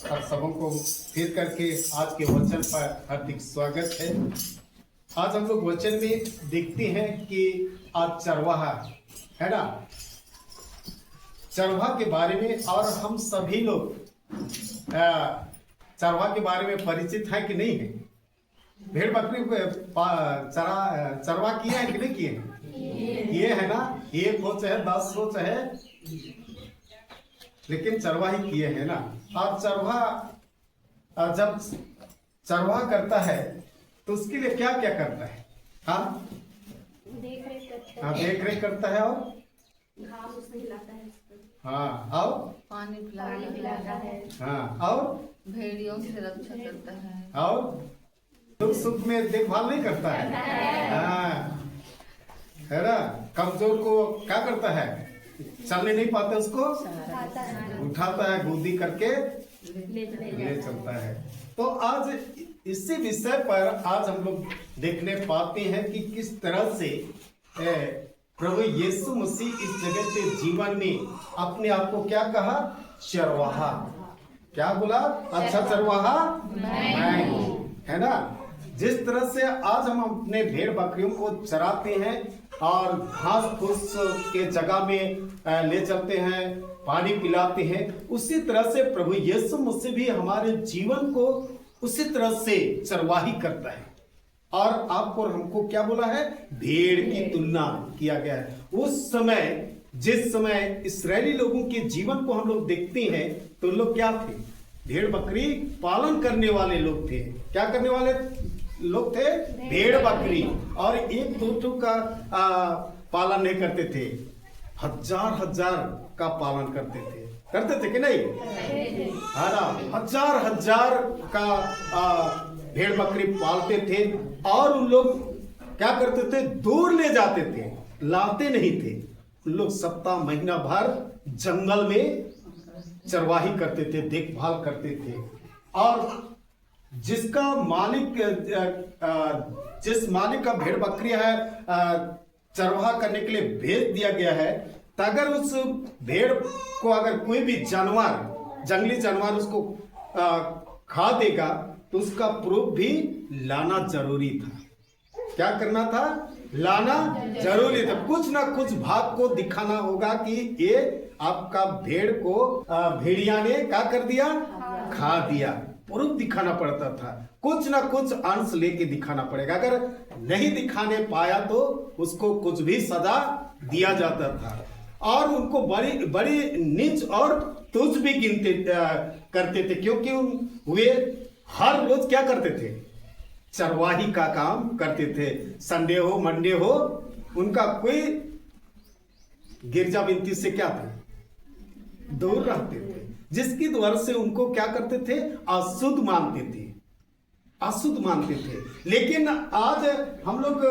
आप सबों को फिर करके आज के वचन पर हार्दिक स्वागत है। आज हम लोग वचन में देखते हैं कि आज चरवाहा है ना, चरवाहा के बारे में। और हम सभी लोग चरवाहा के बारे में परिचित है कि नहीं है? भेड़ बकरी चरवाहा किए हैं कि नहीं किए हैं? किए है ना। 1 हो चाहे 10 हो चाहे, लेकिन चरवाही किए हैं ना। और चरवाहा जब चरवाहा करता है तो उसके लिए क्या क्या करता है? हाँ, देख रेख करता है और घास खिलाता है, हाँ, और पानी पिलाता है, हाँ, और भेड़ियों से रक्षा करता है, और दुख सुख में देखभाल नहीं करता है। हाँ, है ना। कमजोर को क्या करता है? चलने नहीं पाते उसको उठाता है, गोदी करके ले चलता है। तो आज इसी विषय पर आज हम लोग देखने पाते हैं कि किस तरह से प्रभु यीशु मसीह इस जगत के जीवन में अपने आप को क्या कहा? चरवाहा। क्या बोला? अच्छा चरवाहा मैं हूं, है ना। जिस तरह से आज हम अपने भेड़ बकरियों को चराते हैं और घास फूस के जगह में ले चलते हैं, पानी पिलाते हैं, उसी तरह से प्रभु यीशु मसीह भी हमारे जीवन को उसी तरह से चरवाही करता है। और आपको और हमको क्या बोला है? भेड़ की तुलना किया गया है। उस समय जिस समय इस्राएली लोगों के जीवन को हम लोग देखते हैं तो लोग क्या थे? भेड़ बकरी पालन करने वाले लोग थे। क्या करने वाले लोग थे? भेड़ बकरी। और 1-2 का पालन नहीं करते थे, हजार का पालन करते थे कि नहीं? है ना। हजार का भेड़ बकरी पालते थे। और उन लोग क्या करते थे? दूर ले जाते थे, लाते नहीं थे। उन लोग सप्ताह महीना भर जंगल में चरवाही करते थे, देखभाल करते थे। और जिसका मालिक जिस मालिक का भेड़ बकरी है चरवाहा करने के लिए भेज दिया गया है, तो अगर उस भेड़ को अगर कोई भी जानवर, जंगली जानवर उसको खा देगा तो उसका प्रूफ भी लाना जरूरी था। क्या करना था? लाना जरूरी था। कुछ ना कुछ भाग को दिखाना होगा कि ये आपका भेड़ को भेड़िया ने क्या कर दिया? खा दिया। प्रूफ दिखाना पड़ता था, कुछ ना कुछ अंश लेके दिखाना पड़ेगा। अगर नहीं दिखाने पाया तो उसको कुछ भी सजा दिया जाता था। और उनको बड़ी बड़ी नीच और तुच्छ भी गिनते करते थे, क्योंकि वे हर रोज क्या करते थे? चरवाही का काम करते थे। संडे हो मंडे हो, उनका कोई गिरजा बिनती से क्या थे? दूर रहते थे, जिसकी द्वारा से उनको क्या करते थे? अशुद्ध मानते थे, अशुद्ध मानते थे। लेकिन आज हम लोग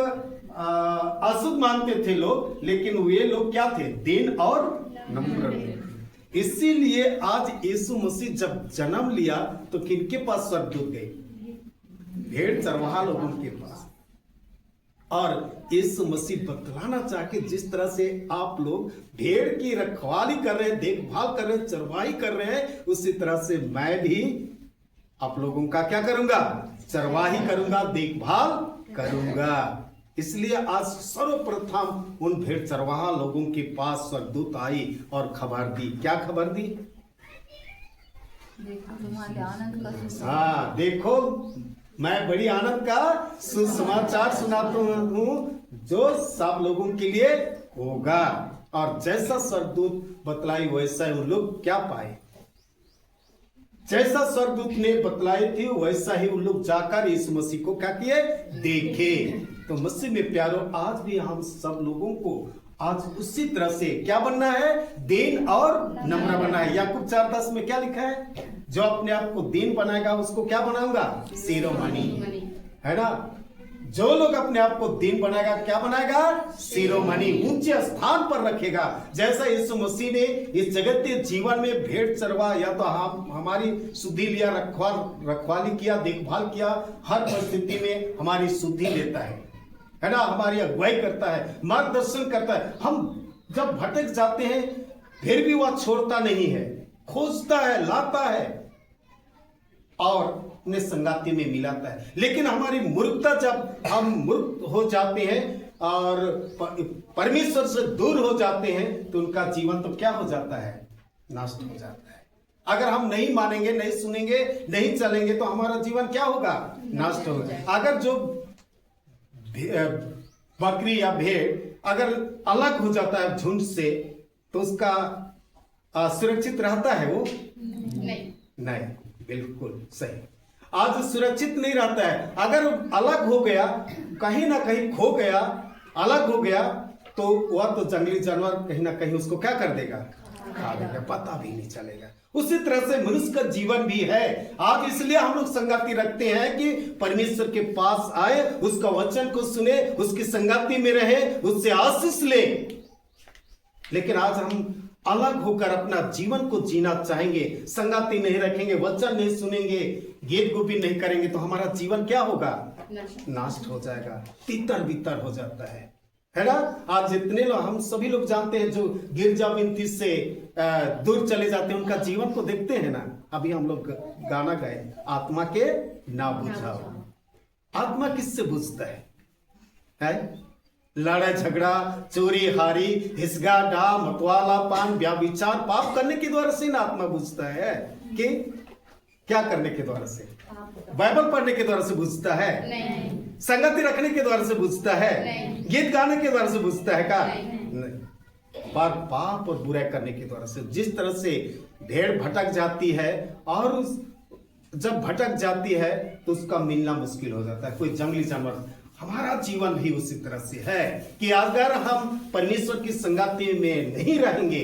अशुद्ध मानते थे लोग, लेकिन वे लोग क्या थे? दीन और नम्र थे। इसीलिए आज यीशु मसीह जब जन्म लिया तो किनके पास स्वर्गदूत गए? भेड़ चरवाहा लोगों के पास। और यीशु मसीह बतलाना चाह के जिस तरह से आप लोग भेड़ की रखवाली कर रहे हैं, देखभाल कर रहे हैं, चरवाही कर रहे हैं, उसी तरह से मैं भी आप लोगों का क्या करूंगा? चरवाही करूंगा, देखभाल करूंगा। इसलिए आज सर्वप्रथम उन भेड़ चरवाहा लोगों के पास स्वर्गदूत आई और खबर दी। क्या खबर दी? देखो तुम्हारे आनंद का हाँ, देखो मैं बड़ी आनंद का सुसमाचार सुनाता हूँ जो सब लोगों के लिए होगा। और जैसा स्वर्गदूत बतलाई वैसा ही उन लोग क्या पाए? जैसा स्वर्गदूत ने बतलाई थी वैसा ही उन लोग जाकर यीशु मसीह को क्या किए? देखे। तो मसीह में प्यारो, आज भी हम सब लोगों को आज उसी तरह से क्या बनना है? दीन और नम्र बनना है। याकूब 4:10 में क्या लिखा है? जो अपने आप को दीन बनाएगा उसको क्या बनाऊंगा? शिरोमणि, है ना। जो लोग अपने आप को दीन बनाएगा क्या बनाएगा? शिरोमणि, ऊंचे स्थान पर रखेगा। जैसा यीशु मसीह ने इस जगत के जीवन में भेड़ चरवा या तो हमारी शुद्धि लिया, रखवाली किया, देखभाल किया, हर परिस्थिति में हमारी शुद्धि लेता है ना। हमारी अगुवाई करता है, मार्गदर्शन करता है। हम जब भटक जाते हैं फिर भी वह छोड़ता नहीं है, खोजता है, लाता है, और अपने संगाती में मिलाता है। लेकिन हमारी मूर्खता, जब हम मूर्ख हो जाते हैं और परमेश्वर से दूर हो जाते हैं तो उनका जीवन तो क्या हो जाता है? नष्ट हो जाता है। अगर हम नहीं मानेंगे, नहीं सुनेंगे, नहीं चलेंगे तो हमारा जीवन क्या होगा? नष्ट होगा। अगर जो बकरी या भेड़ अगर अलग हो जाता है झुंड से तो उसका सुरक्षित रहता है वो? नहीं, बिल्कुल सही। आज सुरक्षित नहीं रहता है। अगर अलग हो गया, कहीं ना कहीं खो गया, अलग हो गया तो वह तो जंगली जानवर कहीं ना कहीं उसको क्या कर देगा? खा देगा, पता भी नहीं चलेगा। उसी तरह से मनुष्य का जीवन भी है। आज इसलिए हम लोग संगाती रखते हैं कि परमेश्वर के पास आए, उसका वचन को सुने, उसकी संगाती में रहे, उससे आशीष ले। लेकिन आज हम अलग होकर अपना जीवन को जीना चाहेंगे, संगाती नहीं रखेंगे, वचन नहीं सुनेंगे, गीत गोपी नहीं करेंगे तो हमारा जीवन क्या होगा? नष्ट हो जाएगा, तितर बितर हो जाता है ना। आज जितने लोग, हम सभी लोग जानते हैं जो गिरजा विनती से दूर चले जाते हैं, उनका जीवन को देखते हैं ना। अभी हम लोग गाना गाए, आत्मा के ना बुझाओ। आत्मा किससे बुझता है? लड़ाई झगड़ा, चोरी हारी, हिस्सा डा, मतवाला पान, व्याभिचार, पाप करने के द्वारा से ना आत्मा बुझता है कि क्या करने के द्वारा से? बाइबल पढ़ने के द्वारा से बुझता है? नहीं। संगति रखने के द्वारा से बुझता है? नहीं। गीत गाने के द्वारा से बुझता है का? नहीं। पर पाप और बुराई करने के द्वारा से। जिस तरह से भेड़ भटक जाती है और जब भटक जाती है तो उसका मिलना मुश्किल हो जाता है, कोई जंगली जानवर। हमारा जीवन भी उसी तरह से है कि अगर हम परमेश्वर की संगाती में नहीं रहेंगे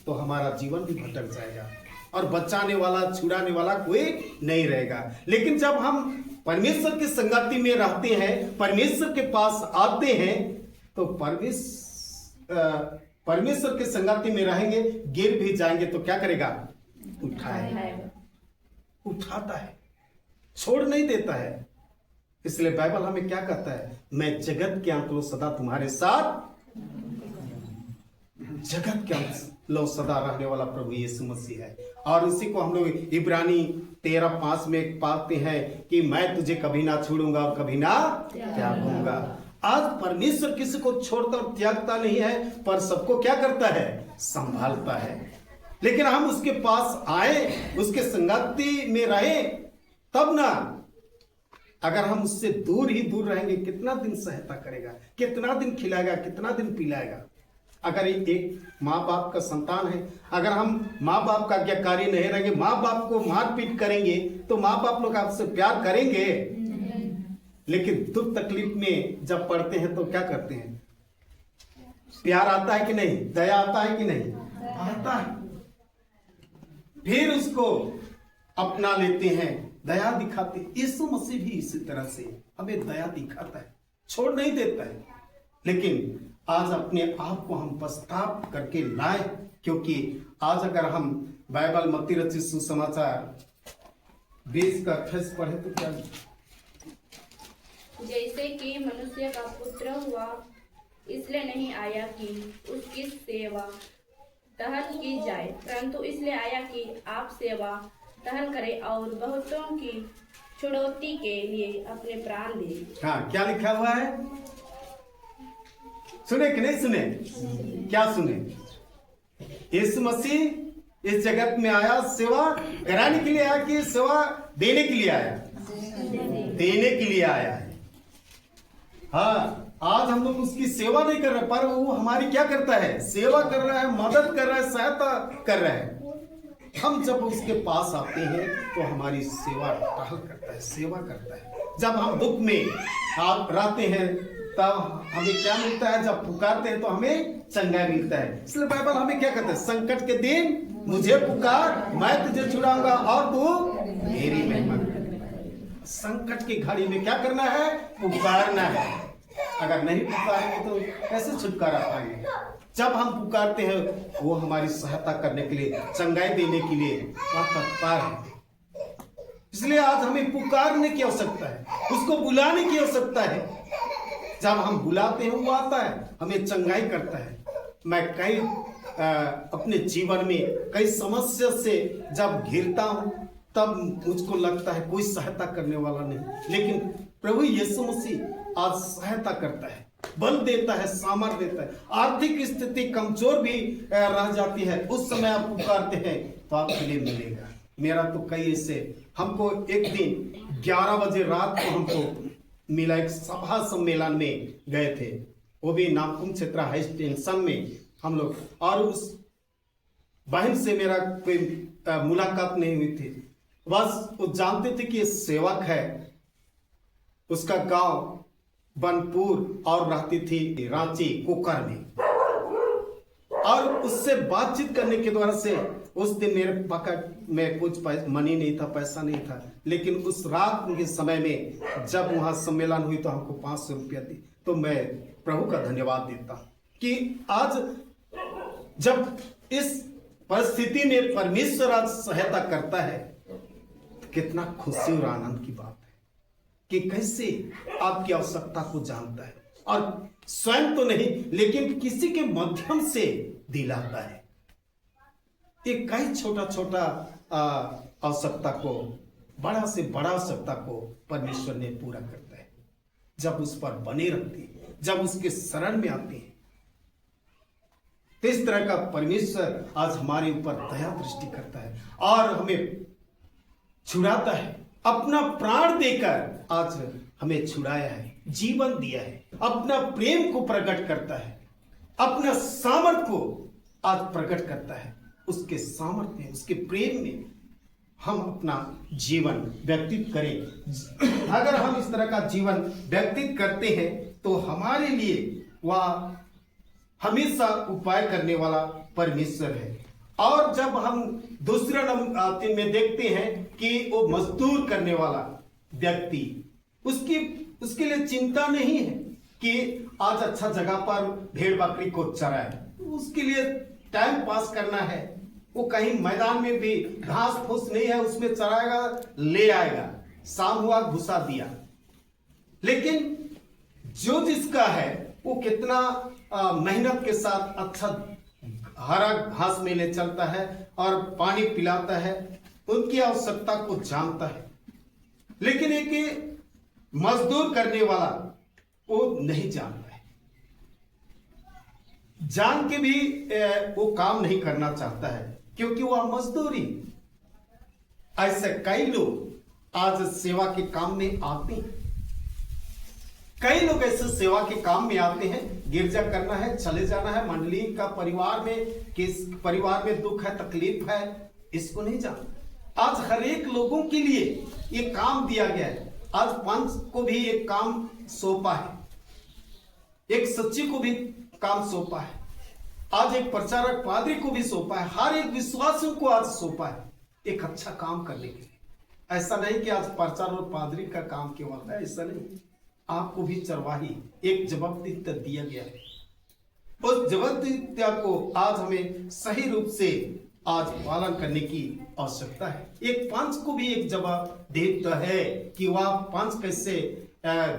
तो हमारा जीवन भी भटक जाएगा और बचाने वाला, छुड़ाने वाला कोई नहीं रहेगा। लेकिन जब हम परमेश्वर की संगाती में रहते हैं, परमेश्वर के पास आते हैं तो परमेश्वर की संगाती में रहेंगे, गिर भी जाएंगे तो क्या करेगा? उठाता है, छोड़ नहीं देता है। इसलिए बाइबल हमें क्या कहता है? मैं जगत के अंत लो सदा तुम्हारे साथ, जगत के अंत लो सदा रहने वाला प्रभु यीशु मसीह है। और उसी को हम लोग इब्रानी 13:5 में पाते हैं कि मैं तुझे कभी ना छोड़ूंगा और कभी ना त्यागूंगा। आज परमेश्वर किसी को छोड़ता और त्यागता नहीं है, पर सबको क्या करता है? संभालता है। लेकिन हम उसके पास आए, उसके संगति में रहे तब ना। अगर हम उससे दूर ही दूर रहेंगे, कितना दिन सहायता करेगा, कितना दिन खिलाएगा, कितना दिन पिलाएगा? अगर एक माँ बाप का संतान है, अगर हम माँ बाप का आज्ञाकारी नहीं रहेंगे, माँ बाप को मारपीट करेंगे तो माँ बाप लोग आपसे प्यार करेंगे? लेकिन दुख तकलीफ में जब पड़ते हैं तो क्या करते हैं? प्यार आता है कि नहीं? दया आता है कि नहीं? आता है। फिर उसको अपना लेते हैं, दया दिखाते। यीशु मसीह भी इसी तरह से हमें दया दिखाता है, छोड़ नहीं देता है। लेकिन आज अपने आप को हम पश्चाताप करके लाए, क्योंकि आज अगर हम बाइबल मत्ती रचित सुसमाचार 20:28 पढ़े तो क्या? जैसे कि मनुष्य का पुत्र हुआ, इसलिए नहीं आया कि उसकी सेवा टहल की जाए, परंतु इसलिए आया कि आप सेवा टहल करें और बहुतों की छुड़ौती के लिए अपने प्राण दे। हाँ, क्या लिखा हुआ है? सुने कि नहीं सुने? क्या सुने? यीशु मसीह इस जगत में आया सेवा कराने के लिए आया कि सेवा देने के लिए आया? देने के लिए आया है। हाँ, आज हम लोग उसकी सेवा नहीं कर रहे, पर वो हमारी क्या करता है? सेवा कर रहा है, मदद कर रहा है, सहायता कर रहा है। हम जब उसके पास आते हैं तो हमारी सेवा टहल करता है, सेवा करता है। जब हम दुख में आप रहते हैं तब हमें क्या मिलता है? जब पुकारते हैं तो हमें चंगाई मिलता है। इसलिए बाइबल हमें क्या कहता है? संकट के दिन मुझे पुकार, मैं तुझे छुड़ाऊंगा और तू मेरी महिमा कर। संकट की घड़ी में क्या करना है? पुकारना है। अगर नहीं पुकारेंगे तो कैसे छुटकारा पाएंगे? जब हम पुकारते हैं वो हमारी सहायता करने के लिए, चंगाई देने के लिए तत्पर है। इसलिए आज हमें पुकारने की आवश्यकता है, उसको बुलाने की आवश्यकता है। जब हम बुलाते हैं वो आता है, हमें चंगाई करता है। मैं अपने जीवन में कई समस्या से जब घिरता हूँ तब मुझको लगता है कोई सहायता करने वाला नहीं, लेकिन प्रभु यीशु मसीह आज सहायता करता है, बल देता है, सामर्थ्य देता है। आर्थिक स्थिति कमजोर भी रह जाती है, उस समय आप पुकारते हैं तो आपके लिए मिलेगा। मेरा तो कई ऐसे, हमको एक दिन 11 बजे रात को हमको मिला, एक सभा सम्मेलन में गए थे, वो भी नामकुम क्षेत्र हाई स्टेशन में हम लोग, और उस बहन से मेरा कोई मुलाकात नहीं हुई थी, बस वो जानते थे कि ये सेवक है, उसका गांव बनपुर और रहती थी रांची कुकर में, और उससे बातचीत करने के द्वारा से उस दिन मेरे पॉकेट में कुछ मनी नहीं था, पैसा नहीं था, लेकिन उस रात के समय में जब वहां सम्मेलन हुई तो हमको 500 रुपया दी। तो मैं प्रभु का धन्यवाद देता हूं कि आज जब इस परिस्थिति में परमेश्वर आज सहायता करता है, कितना खुशी और आनंद की बात है कि कैसे आपकी आवश्यकता को जानता है, और स्वयं तो नहीं लेकिन किसी के माध्यम से दिलाता है। एक कई छोटा छोटा आवश्यकता को, बड़ा से बड़ा आवश्यकता को परमेश्वर ने पूरा करता है, जब उस पर बने रहती है, जब उसके शरण में आती है। तो इस तरह का परमेश्वर आज हमारे ऊपर दया दृष्टि करता है और हमें छुड़ाता है, अपना प्राण देकर आज हमें छुड़ाया है, जीवन दिया है, अपना प्रेम को प्रकट करता है, अपना सामर्थ्य को आज प्रकट करता है। उसके सामर्थ्य, उसके प्रेम में हम अपना जीवन व्यतीत करें। अगर हम इस तरह का जीवन व्यतीत करते हैं तो हमारे लिए वह हमेशा उपाय करने वाला परमेश्वर है। और जब हम दूसरा नंबर में देखते हैं कि वो मजदूर करने वाला व्यक्ति, उसके लिए चिंता नहीं है कि आज अच्छा जगह पर भेड़ बकरी को चराए, उसके लिए टाइम पास करना है, वो कहीं मैदान में भी घास फूस नहीं है उसमें चराएगा, ले आएगा, शाम हुआ घुसा दिया। लेकिन जो जिसका है वो कितना मेहनत के साथ अच्छा हरा घास में ले चलता है और पानी पिलाता है, उनकी आवश्यकता को जानता है। लेकिन एक मजदूर करने वाला वो नहीं जानता है, जान के भी वो काम नहीं करना चाहता है, क्योंकि वह मजदूरी। ऐसे कई लोग आज सेवा के काम में आते हैं, कई लोग ऐसे सेवा के काम में आते हैं, गिरजा करना है, चले जाना है, मंडली का परिवार में किस परिवार में दुख है, तकलीफ है, इसको नहीं जानता। आज हर एक लोगों के लिए ये काम दिया गया है। आज पंच को भी एक काम सौंपा है, एक सच्ची को भी काम सौंपा है, आज एक प्रचारक पादरी को भी सौंपा है, हर एक विश्वासियों को आज सौंपा है एक अच्छा काम करने के लिए। ऐसा नहीं कि आज प्रचार और पादरी का काम केवल है, ऐसा नहीं, आपको भी चरवाही एक जवाबदेही दिया गया है। उस जवाबदेही को आज हमें सही रूप से आज पालन करने की आवश्यकता है। एक पंच को भी एक जवाबदेही है कि वह पंच कैसे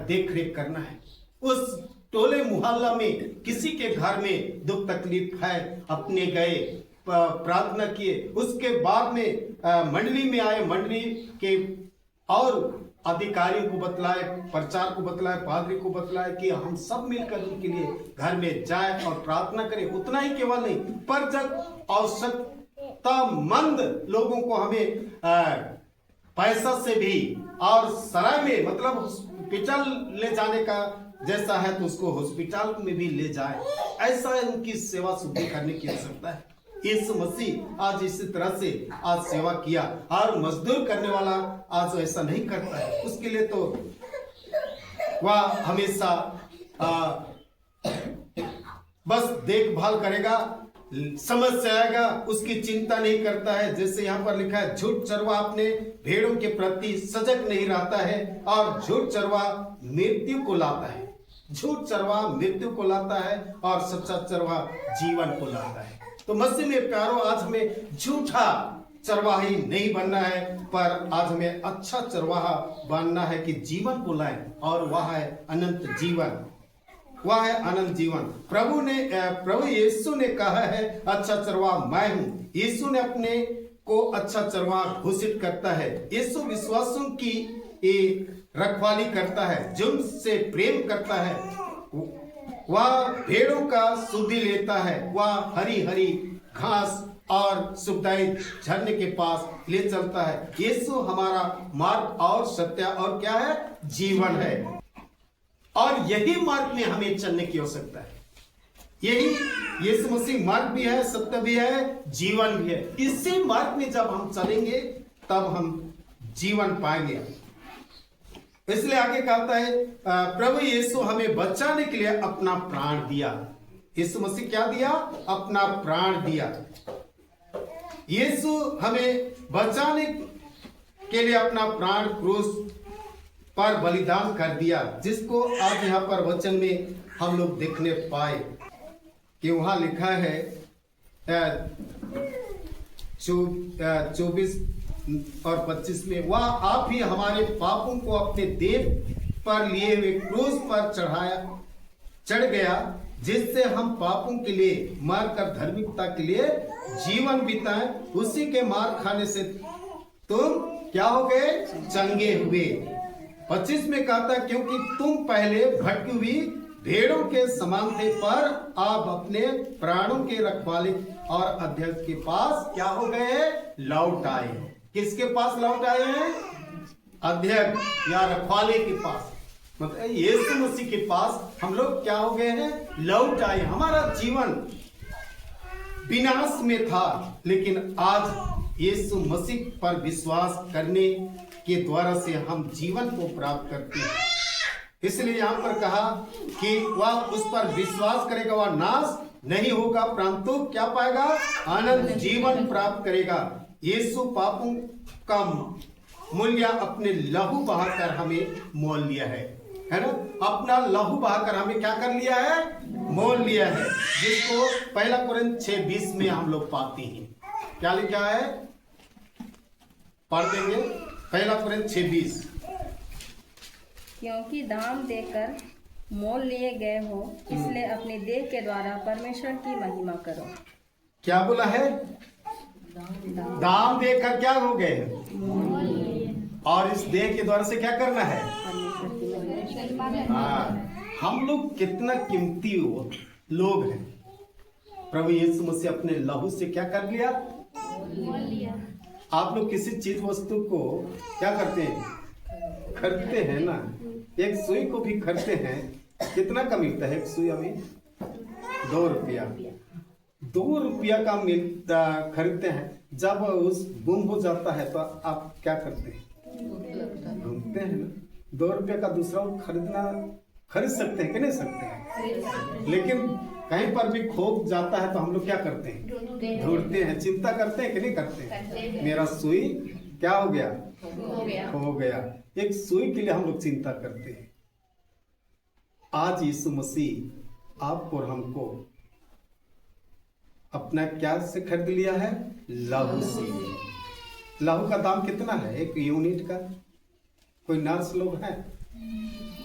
देख रेख करना है। उस टोले मोहल्ला में किसी के घर में दुख तकलीफ है, अपने गए, प्रार्थना किए, उसके बाद में मंडली में आए, मंडली के और अधिकारियों को बतलाए, प्रचार को बतलाए, पादरी को बतलाए कि हम सब मिलकर उनके लिए घर में जाए और प्रार्थना करें। उतना ही केवल नहीं, पर जब आवश्यकतामंद लोगों को हमें पैसा से भी और सराय में मतलब हॉस्पिटल ले जाने का जैसा है तो उसको हॉस्पिटल में भी ले जाए, ऐसा उनकी सेवा शुद्धि करने की आवश्यकता है। यीशु मसीह आज इसी तरह से आज सेवा किया, और मजदूर करने वाला आज ऐसा नहीं करता है। उसके लिए तो वह हमेशा बस देखभाल करेगा, समझ से आएगा, उसकी चिंता नहीं करता है। जैसे यहाँ पर लिखा है, झूठ चरवा अपने भेड़ों के प्रति सजग नहीं रहता है और झूठ चरवा मृत्यु को लाता है। झूठ चरवा मृत्यु को लाता है और सच्चा चरवा जीवन को लाता है। तो मसीह में प्यारो, आज हमें झूठा चरवाही नहीं बनना है, पर आज हमें अच्छा चरवाहा बनना है कि जीवन को लाए, और वह है अनंत जीवन, वह है अनंत जीवन। प्रभु यीशु ने कहा है, अच्छा चरवाहा मैं हूं। यीशु ने अपने को अच्छा चरवाहा घोषित करता है। यीशु विश्वासों की रखवाली करता है, जिनसे प्रेम करता है। वह भेड़ों का शुद्धि लेता है, वह हरी हरी घास और सुखदायी झरने के पास ले चलता है। यीशु हमारा मार्ग और सत्य और क्या है? जीवन है। और यही मार्ग में हमें चलने की आवश्यकता है। यही यीशु मसीह मार्ग भी है, सत्य भी है, जीवन भी है। इसी मार्ग में जब हम चलेंगे तब हम जीवन पाएंगे। इसलिए आगे कहता है, प्रभु यीशु हमें बचाने के लिए अपना प्राण दिया। यीशु मसीह क्या दिया? अपना प्राण दिया। यीशु हमें बचाने के लिए अपना प्राण क्रूस पर बलिदान कर दिया, जिसको आज यहाँ पर वचन में हम लोग देखने पाए कि वहां लिखा है 24 और 25 में, वह आप ही हमारे पापों को अपने देह पर लिए हुए क्रूस पर चढ़ गया, जिससे हम पापों के लिए मारकर धार्मिकता के लिए जीवन बिताएं। उसी के मार खाने से तुम क्या हो गए? चंगे हुए। 25 में कहता, क्योंकि तुम पहले भटकी हुई भेड़ों के समान थे, पर आप अपने प्राणों के रखवाले और अध्यक्ष के पास क्या हो गए? लौट आए। किसके पास लौट आए हैं? अध्यक्ष या रखवाले के पास, मतलब यीशु मसीह के पास हम लोग क्या हो गए हैं? लौट आए। हमारा जीवन विनाश में था, लेकिन आज यीशु मसीह पर विश्वास करने के द्वारा से हम जीवन को प्राप्त करते हैं। इसलिए यहाँ पर कहा कि वह उस पर विश्वास करेगा, वह नाश नहीं होगा, परंतु क्या पाएगा? अनंत जीवन प्राप्त करेगा। यीशु पापों का मूल्य अपने लहू बहाकर हमें मोल लिया है ना? अपना लहू बहाकर हमें क्या कर लिया है? मोल लिया है, जिसको पहला कुरिन्थ 6:20 में हम लोग पाते हैं। क्या लिखा है? पढ़ देंगे। पहला कुरिन्थ 6:20, क्योंकि दाम देकर मोल लिए गए हो, इसलिए अपने देह के द्वारा परमेश्वर की महिमा करो। क्या बोला है? दाम देकर क्या हो गए? और इस देह के द्वारा से क्या करना है? हम लोग कितना कीमती लोग हैं। प्रभु यीशु मसीह अपने लहू से क्या कर लिया? आप लोग किसी चीज वस्तु को क्या करते हैं? खरीदते हैं ना। एक सुई को भी खरीदते हैं, कितना का मिलता है एक सुई? अभी 2 रुपया। 2 रुपया का मिलता खरीदते हैं। जब उस गुम हो जाता है तो आप क्या करते हैं? ढूंढते हैं ना। 2 रुपया का दूसरा खरीद सकते हैं कि नहीं सकते हैं? लेकिन कहीं पर भी खो जाता है तो हम लोग क्या करते हैं? ढूंढते हैं। चिंता करते हैं कि नहीं करते हैं? मेरा सुई क्या हो गया? खो गया। एक सुई के लिए हम लोग चिंता करते हैं। आज यीशु मसीह आपको और हमको अपना क्या से खरीद लिया है? लहू से। लहू का दाम कितना है? 1 यूनिट का? कोई नर्स लोग है?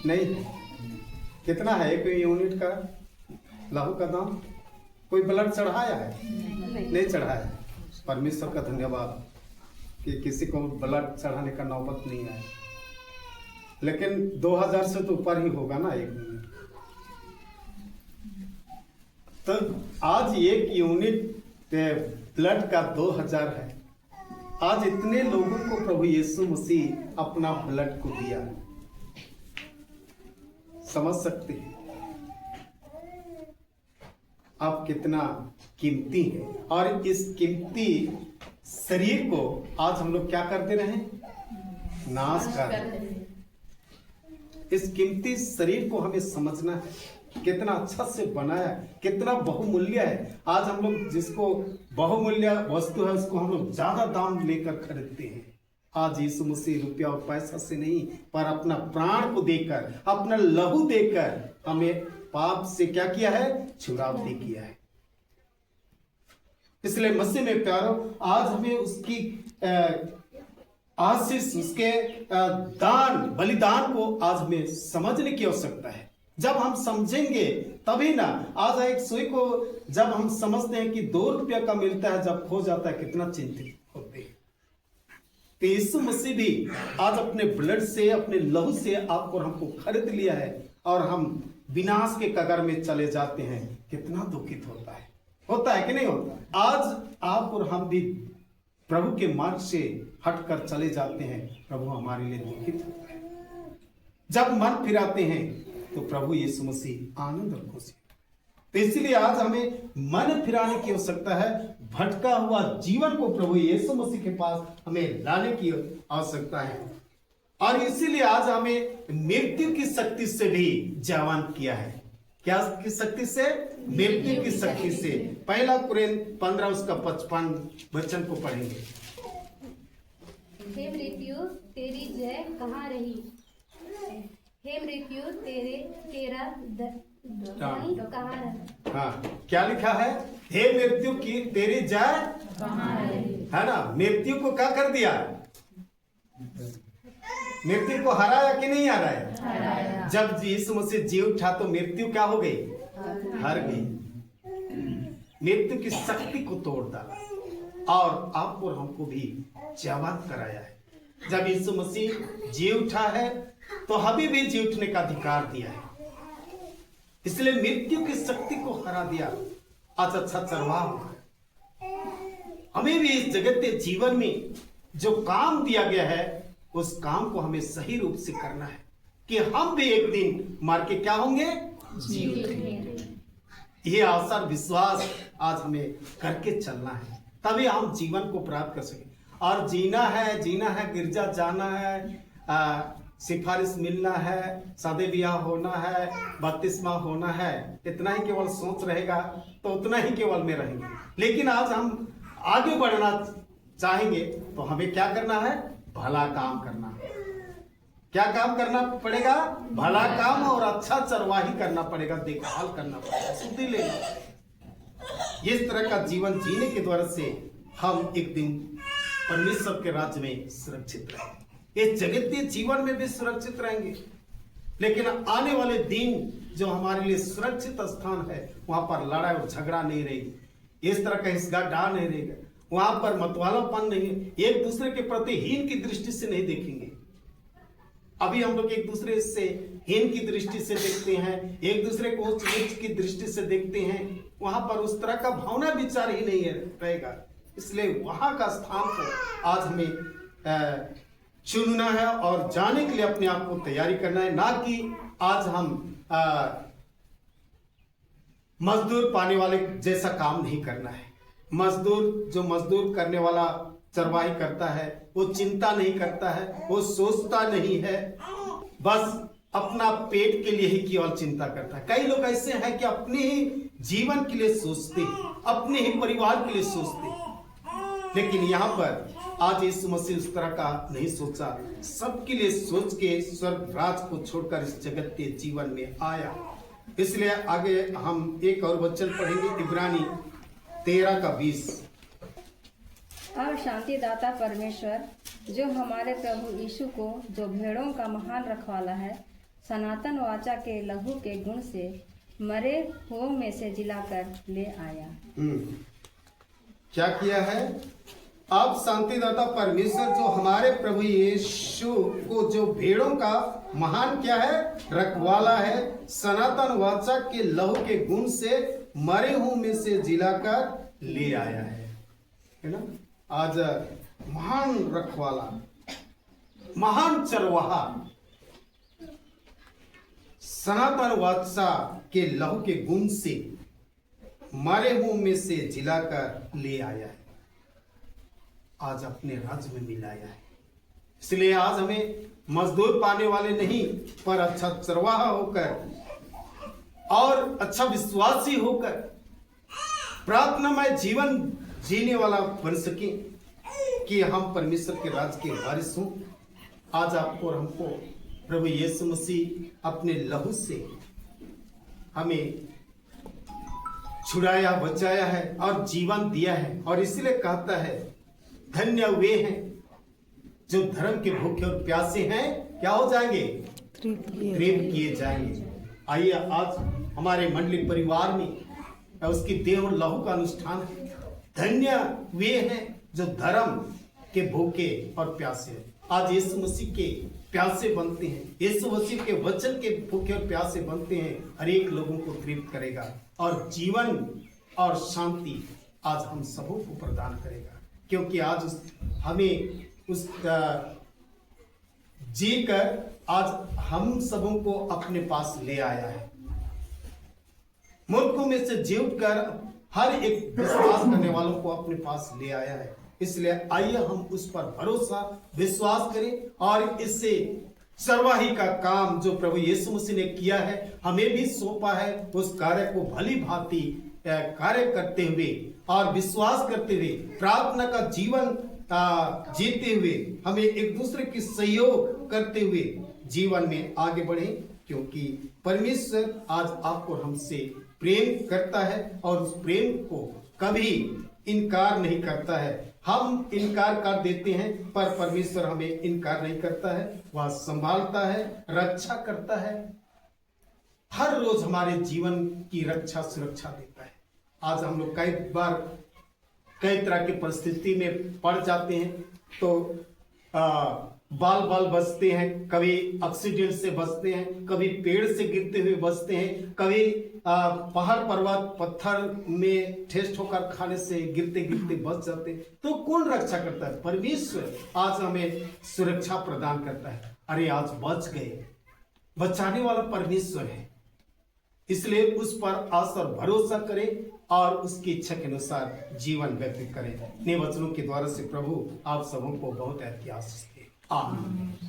नहीं है। कितना है 1 यूनिट का लहू का दाम? कोई ब्लड चढ़ाया है? नहीं चढ़ाया है। परमेश्वर का धन्यवाद कि किसी को ब्लड चढ़ाने का नौबत नहीं आया। लेकिन 2000 से तो ऊपर ही होगा ना 1 यूनिट। तो आज 1 यूनिट ब्लड का 2000 है। आज इतने लोगों को प्रभु यीशु मसीह अपना ब्लड को दिया। समझ सकते हैं आप कितना कीमती है। और इस कीमती शरीर को आज हम लोग क्या करते रहे? नाश कर रहे। इस कीमती शरीर को हमें समझना है, कितना अच्छा से बनाया, कितना बहुमूल्य है। आज हम लोग जिसको बहुमूल्य वस्तु है उसको हम लोग ज्यादा दाम लेकर खरीदते हैं। आज यीशु मसीह रुपया और पैसा से नहीं, पर अपना प्राण को देकर, अपना लहू देकर हमें पाप से क्या किया है? छुड़ावती किया है। इसलिए मसीह में प्यारो, आज हमें उसकी आशीष, उसके दान बलिदान को आज हमें समझने की आवश्यकता है। जब हम समझेंगे तभी ना। आज एक सुई को जब हम समझते हैं कि 2 रुपया का मिलता है, जब खो जाता है कितना चिंतित होते हैं। तो यीशु मसीह भी आज अपने ब्लड से, अपने लहू से आपको और हमको खरीद लिया है और हम विनाश के कगार में चले जाते हैं। कितना दुखित होता है कि नहीं होता? आज आप और हम भी प्रभु के मार्ग से हटकर चले जाते हैं, प्रभु हमारे लिए दुखित होता है। जब मन फिराते हैं तो प्रभु यीशु मसीह आनंद और खुशी। तो इसलिए आज हमें मन फिराने की आवश्यकता है। भटका हुआ जीवन को प्रभु यीशु मसीह के पास हमें लाने की आवश्यकता है। और इसीलिए आज हमें मृत्यु की शक्ति से भी जयवान किया है। क्या की शक्ति से? मृत्यु की शक्ति से। पहला कुरिन्थ 15 उसका 55 वचन को पढ़ेंगे। हे मृत्यु तेरी जय कहाँ रही? हे मृत्यु तेरा दंड कहाँ रहा? हाँ, क्या लिखा है? हे मृत्यु की तेरी जय है ना। मृत्यु को क्या कर दिया? मृत्यु को हराया कि नहीं हराया? जब यीशु मसीह जी उठा तो मृत्यु क्या हो गई? हार गई। मृत्यु की शक्ति को तोड़ डाला और आपको और हमको भी जयवान कराया है। जब यीशु मसीह जी उठा है तो हमें भी जी उठने का अधिकार दिया है। इसलिए मृत्यु की शक्ति को हरा दिया। आज अच्छा चरवाहा हुआ। हमें भी इस जगत के जीवन में जो काम दिया गया है उस काम को हमें सही रूप से करना है कि हम भी एक दिन मार के क्या होंगे? जी उठेंगे। ये आशा और विश्वास आज हमें करके चलना है, तभी हम जीवन को प्राप्त कर सकें। और जीना है, गिरजा जाना है, सिफारिश मिलना है, शादी ब्याह होना है, बपतिस्मा होना है, इतना ही केवल सोच रहेगा तो उतना ही केवल में रहेंगे। लेकिन आज हम आगे बढ़ना चाहेंगे तो हमें क्या करना है? भला काम करना है। क्या काम करना पड़ेगा? भला काम और अच्छा चरवाही करना पड़ेगा, देखभाल करना पड़ेगा, शुद्धि लेना। इस तरह का जीवन जीने के द्वारा से हम एक दिन परमेश्वर के राज्य में सुरक्षित रहेंगे। इस जगतीय जीवन में भी सुरक्षित रहेंगे, लेकिन आने वाले दिन जो हमारे लिए सुरक्षित स्थान है वहां पर लड़ाई और झगड़ा नहीं रहेगी, इस तरह का हिस्सा डाल नहीं रहेगा, वहां पर मतवालापन नहीं, एक दूसरे के प्रति हीन की दृष्टि से नहीं देखेंगे। अभी हम लोग एक दूसरे से हीन की दृष्टि से देखते हैं, एक दूसरे को उच्च नीच की दृष्टि से देखते हैं। वहां पर उस तरह का भावना विचार ही नहीं रहेगा। इसलिए वहां का स्थान को आज हमें चुनना है और जाने के लिए अपने आप को तैयारी करना है, ना कि आज हम मजदूर पाने वाले जैसा काम नहीं करना है। जो मजदूर करने वाला चरवाही करता है वो चिंता नहीं करता है, वो सोचता नहीं है, बस अपना पेट के लिए ही केवल चिंता करता है। कई लोग ऐसे हैं कि अपने ही जीवन के लिए सोचते, अपने ही परिवार के लिए सोचते, लेकिन यहाँ पर आज यीशु मसीह उस तरह का नहीं सोचा, सबके लिए सोच के स्वर्ग राज को छोड़कर इस जगत के जीवन में आया। इसलिए आगे हम एक और वचन पढ़ेंगे, इब्रानी 13:20। और शांतिदाता परमेश्वर जो हमारे प्रभु यीशु को, जो भेड़ों का महान रखवाला है, सनातन वाचा के लहू के गुण से मरे हुओं में से जिलाकर ले आया। क्या किया है? अब शांतिदाता परमेश्वर जो हमारे प्रभु यीशु को, जो भेड़ों का महान क्या है? रखवाला है, सनातन वाचा के लहू के गुण से मरे हुओं में से जिलाकर ले आया है ना। आज महान रखवाला, महान चरवाहा, सनातन वाचा के लहू के गुण से मरे हुओं में से जिलाकर ले आया है, आज अपने राज्य में मिलाया है। इसलिए आज हमें मजदूर पाने वाले नहीं, पर अच्छा चरवाहा होकर और अच्छा विश्वासी होकर प्रार्थनामय जीवन जीने वाला बन सके कि हम परमेश्वर के राज्य के वारिस हों। आज आपको और हमको प्रभु यीशु मसीह अपने लहू से हमें छुड़ाया, बचाया है और जीवन दिया है। और इसलिए कहता है, धन्य वे हैं जो धर्म के भूखे और प्यासे हैं, क्या हो जाएंगे? तृप्त किए जाएंगे। आइए आज हमारे मंडली परिवार में उसकी देह और लहू का अनुष्ठान है। धन्य वे हैं जो धर्म के भूखे और प्यासे हैं। आज यीशु मसीह के प्यासे बनते हैं, यीशु मसीह के वचन के भूखे और प्यासे बनते हैं, हर एक लोगों को तृप्त करेगा और जीवन और शांति आज हम सबों को प्रदान करेगा, क्योंकि आज हमें उस जीकर आज हम सबों को अपने पास ले आया है। मूर्खों में से जी उठकर हर एक विश्वास करने वालों को अपने पास ले आया है। इसलिए आइए हम उस पर भरोसा विश्वास करें और इससे सर्वाही का काम जो प्रभु यीशु मसीह ने किया है, हमें भी सौंपा है, उस कार्य को भली भांति कार्य करते हुए और विश्वास करते हुए प्रार्थना का जीवन जीते हुए हमें एक दूसरे की सहयोग करते हुए जीवन में आगे बढ़े, क्योंकि परमेश्वर आज आपको हमसे प्रेम करता है और उस प्रेम को कभी इनकार नहीं करता है। हम इनकार कर देते हैं पर परमेश्वर हमें इनकार नहीं करता है, वह संभालता है, रक्षा करता है, हर रोज हमारे जीवन की रक्षा सुरक्षा देता है। आज हम लोग कई बार कई तरह की परिस्थिति में पड़ जाते हैं, तो बाल बचते हैं, कभी एक्सीडेंट से बचते हैं, कभी पेड़ से गिरते हुए बचते हैं, कभी पहाड़ पर्वत पत्थर में ठेस ठोकर खाने से गिरते गिरते बच जाते हैं। तो कौन रक्षा करता है? परमेश्वर आज हमें सुरक्षा प्रदान करता है। अरे आज बच गए, बचाने वाला परमेश्वर है, इसलिए उस पर आशा और भरोसा करें और उसकी इच्छा के अनुसार जीवन व्यतीत करें। इन वचनों के द्वारा से प्रभु आप सबों को बहुत ऐतिहासिक आमीन।